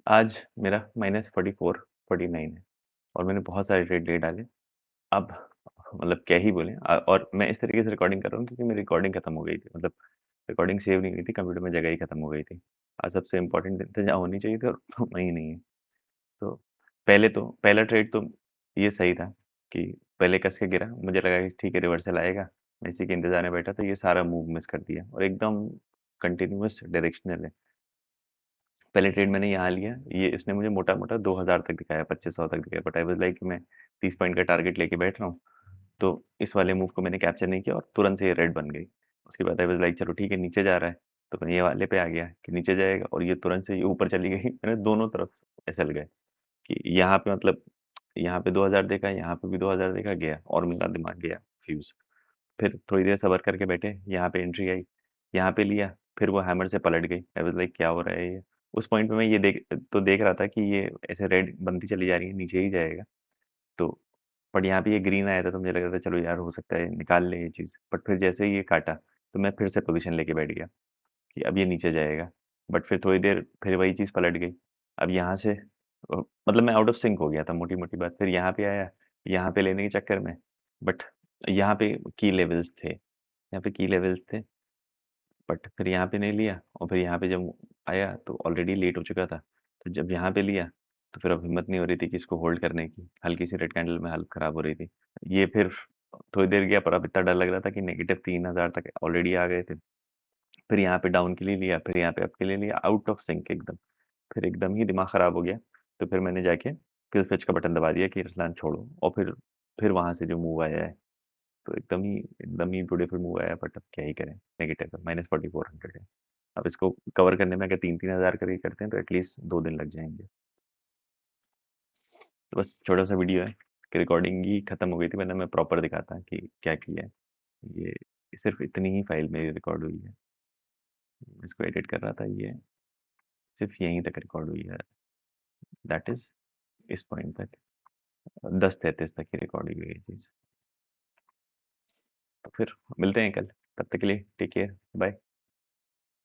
आज मेरा -44 49 है और मैंने बहुत सारे ट्रेड ले डाले। अब मतलब क्या ही बोलें, और मैं इस तरीके से रिकॉर्डिंग कर रहा हूँ क्योंकि मेरी रिकॉर्डिंग खत्म हो गई थी, मतलब रिकॉर्डिंग सेव नहीं हुई थी, कंप्यूटर में जगह ही खत्म हो गई थी। आज सबसे इम्पोर्टेंट दिन था जहाँ होनी चाहिए थी और वही नहीं है। तो पहला ट्रेड तो ये सही था कि पहले कस के गिरा, मुझे लगा कि ठीक है रिवर्सल आएगा, मैं इसी के इंतजार में बैठा था, ये सारा मूव मिस कर दिया और एकदम कंटिन्यूअस डायरेक्शनल है। पहले ट्रेड मैंने यहाँ लिया, ये इसने मुझे मोटा-मोटा 2000 तक दिखाया, 2500 तक दिखाया, बट आई वाज़ लाइक मैं 30 पॉइंट का टारगेट लेके बैठ रहा हूँ, तो इस वाले मूव को मैंने कैप्चर नहीं किया और तुरंत से ये रेड बन गई। उसके बाद आई वाज़ लाइक चलो ठीक है नीचे जा रहा है, तो मैं ये वाले पे आ गया कि नीचे जाएगा और ये तुरंत से ये ऊपर चली गई। मैंने दोनों तरफ एसएल गए कि यहाँ पे मतलब यहाँ पे 2000 देखा, यहाँ पे भी 2000 देखा, गया और मेरा दिमाग गया फ्यूज़। फिर थोड़ी देर सब्र करके बैठे, यहाँ पे एंट्री आई, यहाँ पे लिया, फिर वो हैमर से पलट गई। आई वाज़ लाइक क्या हो रहा है ये? उस पॉइंट पे मैं ये देख रहा था कि ये ऐसे रेड बनती चली जा रही है, नीचे ही जाएगा। तो बट यहाँ पे ये ग्रीन आया था तो मुझे लग रहा था चलो यार हो सकता है निकाल ले ये चीज़। बट फिर जैसे ही ये काटा, तो मैं फिर से पोज़ीशन लेके बैठ गया कि अब ये नीचे जाएगा। बट फिर थोड़ी देर फिर वही चीज़ पलट गई। अब यहाँ से मतलब मैं आउट ऑफ सिंक हो गया था मोटी-मोटी बात। फिर यहाँ पे आया, यहाँ पे लेने के चक्कर में बट यहाँ पे की लेवल्स थे। यहाँ पे की लेवल्स थे, बट फिर यहाँ पे नहीं लिया और फिर यहाँ पे जब आया तो ऑलरेडी लेट हो चुका था। तो जब यहाँ पे लिया, तो फिर अब हिम्मत नहीं हो रही थी कि इसको होल्ड करने की। हल्की सी रेड कैंडल में हालत खराब हो रही थी। ये फिर थोड़ी देर गया पर अब इतना डर लग रहा था कि नेगेटिव 3000 तक ऑलरेडी आ गए थे। फिर यहाँ पे डाउन के लिए लिया, फिर यहाँ पे अप के लिए लिया, आउट ऑफ सिंक एकदम। फिर एकदम ही दिमाग खराब हो गया। तो फिर मैंने जाके किल स्विच का बटन दबा दिया कि रसलान छोड़ो और फिर वहाँ से जो मूव आया है, तो एकदम ही ब्यूटीफुल मूव आया, बट अब क्या ही करें, नेगेटिव है, -4400 है। अब इसको कवर करने में अगर 3-3 हज़ार का भी करते हैं तो एटलीस्ट 2 दिन लग जाएँगे। तो बस छोटा-सा वीडियो है कि रिकॉर्डिंग ही खत्म हो गई थी, वरना मैं प्रॉपर दिखाता कि क्या किया है। ये सिर्फ़ इतनी ही फ़ाइल मेरी रिकॉर्ड हुई है। इसको एडिट कर रहा था, ये सिर्फ़ यहीं तक रिकॉर्ड हुई है। दैट इज़ इस पॉइंट तक 10:33 तक ही रिकॉर्ड हुई है ये चीज़। तो फिर मिलते हैं कल, तब तक के लिए टेक केयर, बाय।